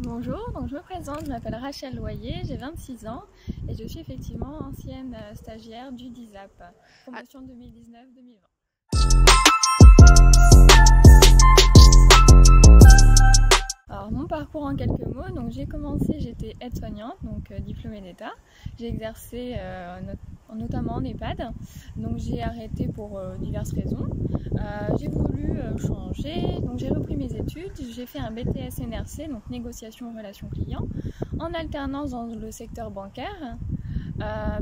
Bonjour, donc je me présente, je m'appelle Rachel Loyer, j'ai 26 ans et je suis effectivement ancienne stagiaire du DISAP, promotion 2019-2020. Alors mon parcours en quelques mots, donc j'ai commencé, j'étais aide-soignante, donc diplômée d'État. J'ai exercé notamment en EHPAD, donc j'ai arrêté pour diverses raisons. J'ai voulu changer, donc j'ai repris mes études, j'ai fait un BTS NRC, donc négociation relations clients, en alternance dans le secteur bancaire.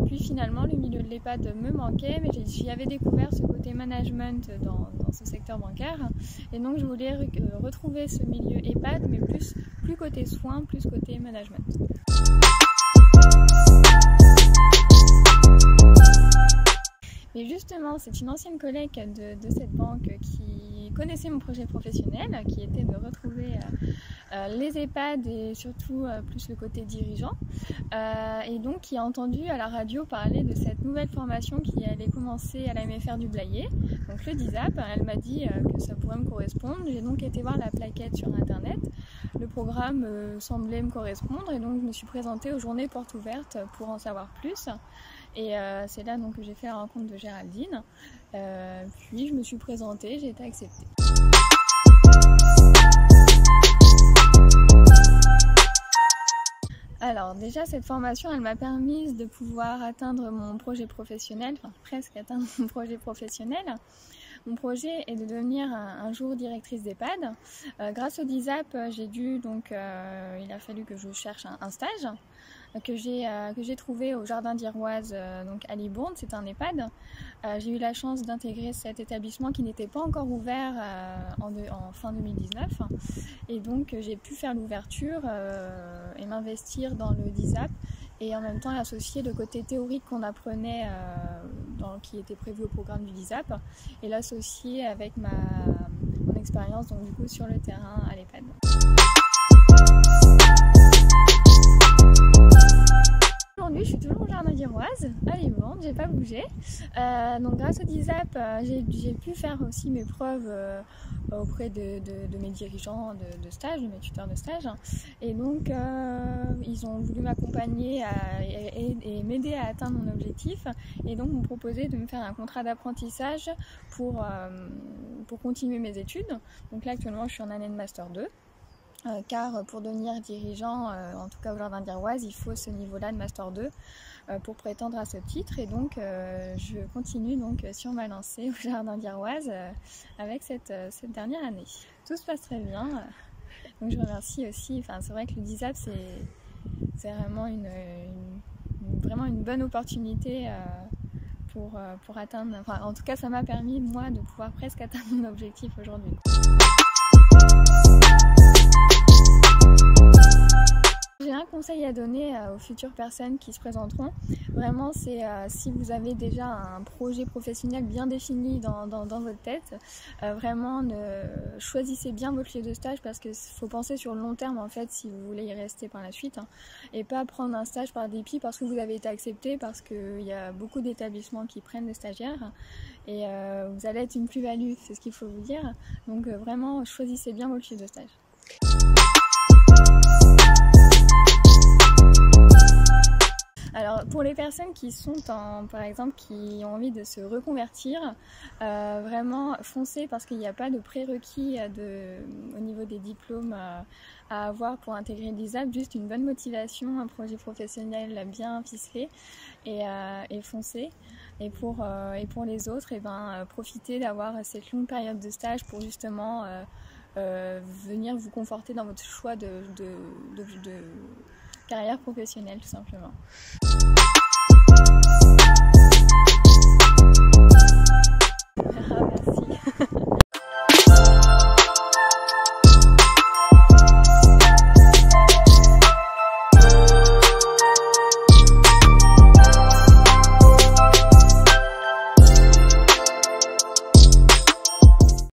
Puis finalement le milieu de l'EHPAD me manquait, mais j'y avais découvert ce côté management dans ce secteur bancaire, et donc je voulais retrouver ce milieu EHPAD, mais plus côté soins, plus côté management. Et justement, c'est une ancienne collègue de cette banque qui connaissait mon projet professionnel, qui était de retrouver les EHPAD et surtout plus le côté dirigeant, et donc qui a entendu à la radio parler de cette nouvelle formation qui allait commencer à la MFR du Blayais, donc le DISAP. Elle m'a dit que ça pourrait me correspondre. J'ai donc été voir la plaquette sur internet, le programme semblait me correspondre, et donc je me suis présentée aux journées portes ouvertes pour en savoir plus. Et c'est là donc que j'ai fait la rencontre de Géraldine, puis je me suis présentée, j'ai été acceptée. Alors déjà cette formation elle m'a permis de pouvoir atteindre mon projet professionnel, enfin presque atteindre mon projet professionnel. Mon projet est de devenir un jour directrice d'EHPAD. Grâce au DISAP, j'ai dû donc, il a fallu que je cherche un stage que j'ai trouvé au Jardin d'Iroise, donc à Libourne, c'est un EHPAD. J'ai eu la chance d'intégrer cet établissement qui n'était pas encore ouvert en fin 2019, et donc j'ai pu faire l'ouverture et m'investir dans le DISAP, et en même temps associer le côté théorique qu'on apprenait, qui était prévu au programme du DISAP, et l'associer avec mon expérience donc du coup sur le terrain à l'EHPAD. Aujourd'hui, je suis toujours au Jardin d'Iroise, à Libourne, j'ai pas bougé. Donc grâce au DISAP, j'ai pu faire aussi mes preuves auprès de mes dirigeants de stage, de mes tuteurs de stage. Et donc ils ont voulu m'accompagner et m'aider à atteindre mon objectif, et donc m'ont proposé de me faire un contrat d'apprentissage pour continuer mes études. Donc là actuellement je suis en année de Master 2. Car pour devenir dirigeant, en tout cas au Jardin d'Iroise, il faut ce niveau-là de Master 2 pour prétendre à ce titre, et donc je continue donc sur ma lancée au Jardin d'Iroise avec cette dernière année. Tout se passe très bien, donc je remercie aussi, c'est vrai que le DISAP c'est vraiment vraiment une bonne opportunité pour atteindre, en tout cas ça m'a permis moi de pouvoir presque atteindre mon objectif aujourd'hui. J'ai un conseil à donner aux futures personnes qui se présenteront. Vraiment, c'est si vous avez déjà un projet professionnel bien défini dans votre tête, vraiment choisissez bien votre lieu de stage, parce qu'il faut penser sur le long terme en fait si vous voulez y rester par la suite, et pas prendre un stage par dépit parce que vous avez été accepté, parce qu'il y a beaucoup d'établissements qui prennent des stagiaires et vous allez être une plus-value, c'est ce qu'il faut vous dire. Donc vraiment, choisissez bien votre lieu de stage. Alors pour les personnes qui sont par exemple qui ont envie de se reconvertir, vraiment foncez, parce qu'il n'y a pas de prérequis au niveau des diplômes à avoir pour intégrer le DISAP, juste une bonne motivation, un projet professionnel bien ficelé, et foncez. Et pour les autres, profitez d'avoir cette longue période de stage pour justement venir vous conforter dans votre choix de carrière professionnelle, tout simplement. Merci.